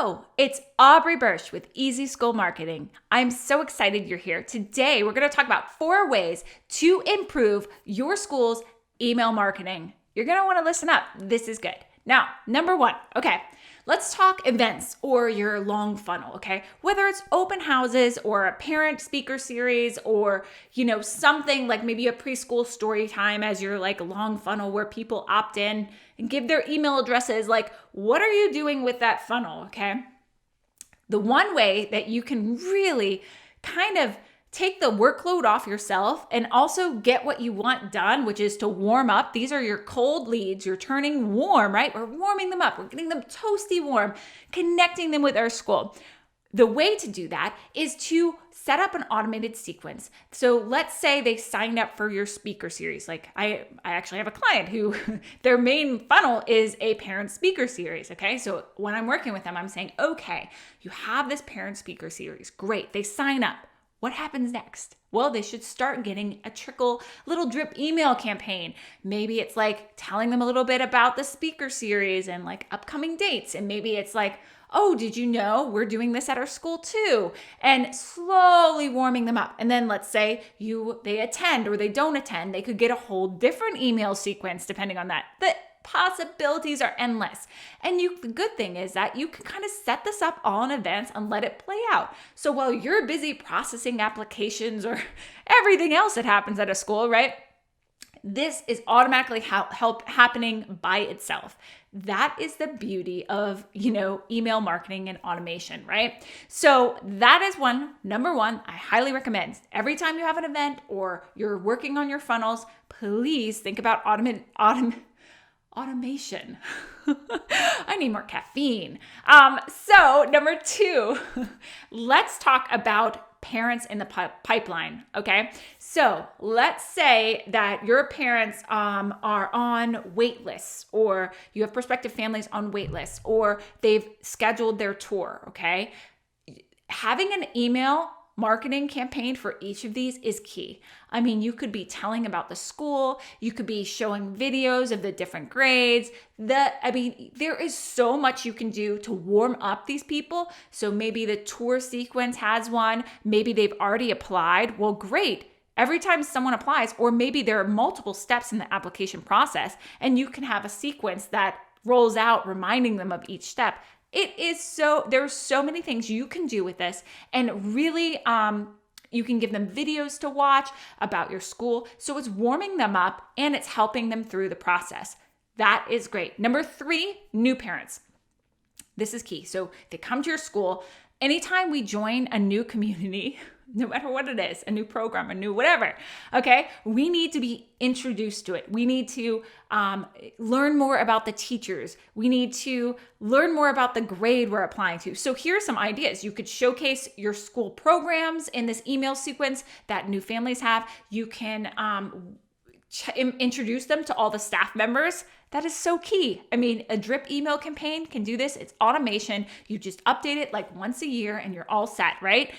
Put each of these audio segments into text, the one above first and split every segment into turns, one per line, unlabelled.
Hello, it's Aubrey Bursch with Easy School Marketing. I'm so excited you're here. Today, we're going to talk about 4 ways to improve your school's email marketing. You're going to want to listen up. This is good. Now, number 1, let's talk events or your long funnel, Whether it's open houses or a parent speaker series or, something like maybe a preschool story time as your long funnel where people opt in and give their email addresses. What are you doing with that funnel, The one way that you can really kind of take the workload off yourself and also get what you want done, which is to warm up. These are your cold leads. You're turning warm, right? We're warming them up. We're getting them toasty warm, connecting them with our school. The way to do that is to set up an automated sequence. So let's say they signed up for your speaker series. I actually have a client who their main funnel is a parent speaker series. So when I'm working with them, I'm saying, okay, you have this parent speaker series. Great. They sign up. What happens next? Well, they should start getting a little drip email campaign. Maybe it's telling them a little bit about the speaker series and upcoming dates. And maybe it's oh, did you know we're doing this at our school too? And slowly warming them up. And then let's say they attend or they don't attend, they could get a whole different email sequence depending on that. The possibilities are endless. And the good thing is that you can kind of set this up all in advance and let it play out. So while you're busy processing applications or everything else that happens at a school, right? This is automatically happening by itself. That is the beauty of, email marketing and automation, right? So that is number one, I highly recommend. Every time you have an event or you're working on your funnels, please think about automation. I need more caffeine. So number 2, let's talk about parents in the pipeline. So let's say that your parents are on wait lists, or you have prospective families on wait lists, or they've scheduled their tour. Having an email marketing campaign for each of these is key. You could be telling about the school, you could be showing videos of the different grades. There is so much you can do to warm up these people. So maybe the tour sequence has one, maybe they've already applied. Well, great. Every time someone applies, or maybe there are multiple steps in the application process, and you can have a sequence that rolls out reminding them of each step. There's so many things you can do with this, and really, you can give them videos to watch about your school. So it's warming them up and it's helping them through the process. That is great. Number 3, new parents. This is key. So they come to your school. Anytime we join a new community, no matter what it is, a new program, a new whatever, we need to be introduced to it. We need to learn more about the teachers. We need to learn more about the grade we're applying to. So here are some ideas. You could showcase your school programs in this email sequence that new families have. You can introduce them to all the staff members. That is so key. A drip email campaign can do this. It's automation. You just update it once a year and you're all set, right?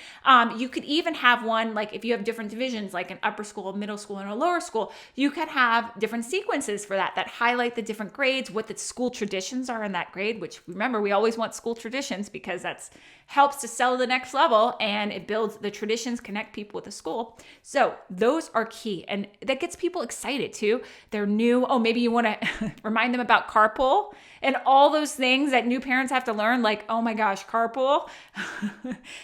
You could even have one, if you have different divisions, like an upper school, a middle school, and a lower school, you could have different sequences for that highlight the different grades, what the school traditions are in that grade, which remember, we always want school traditions because that's helps to sell the next level and it builds the traditions, connect people with the school. So those are key. And that gets people excited too. They're new. Oh, maybe you want to remind them about carpool and all those things that new parents have to learn, oh my gosh, carpool.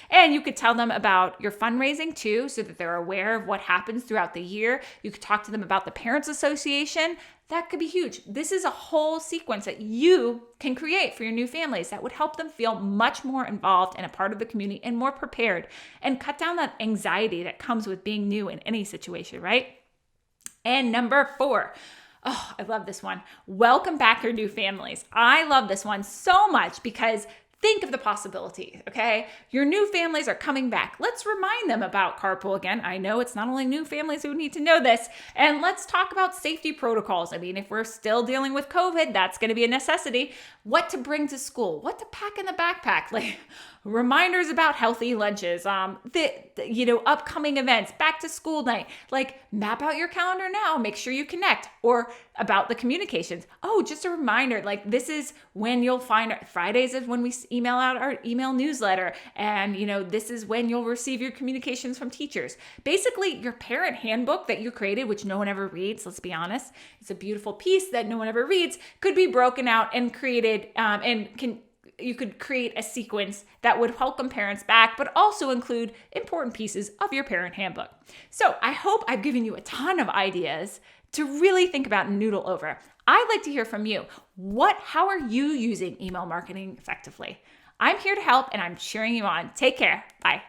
And you could tell them about your fundraising too, so that they're aware of what happens throughout the year. You could talk to them about the Parents Association. That could be huge. This is a whole sequence that you can create for your new families that would help them feel much more involved and a part of the community and more prepared, and cut down that anxiety that comes with being new in any situation, right? And number 4, oh, I love this one. Welcome back your new families. I love this one so much because think of the possibilities, Your new families are coming back. Let's remind them about carpool again. I know it's not only new families who need to know this. And let's talk about safety protocols. If we're still dealing with COVID, that's going to be a necessity. What to bring to school, what to pack in the backpack, reminders about healthy lunches, upcoming events, back to school night, map out your calendar now, make sure you connect, or about the communications. Oh, just a reminder, like this is when you'll find Fridays is when we email out our email newsletter. And this is when you'll receive your communications from teachers. Basically your parent handbook that you created, which no one ever reads, let's be honest, it's a beautiful piece that no one ever reads, could be broken out and created you could create a sequence that would welcome parents back, but also include important pieces of your parent handbook. So I hope I've given you a ton of ideas to really think about and noodle over. I'd like to hear from you. How are you using email marketing effectively? I'm here to help and I'm cheering you on. Take care. Bye.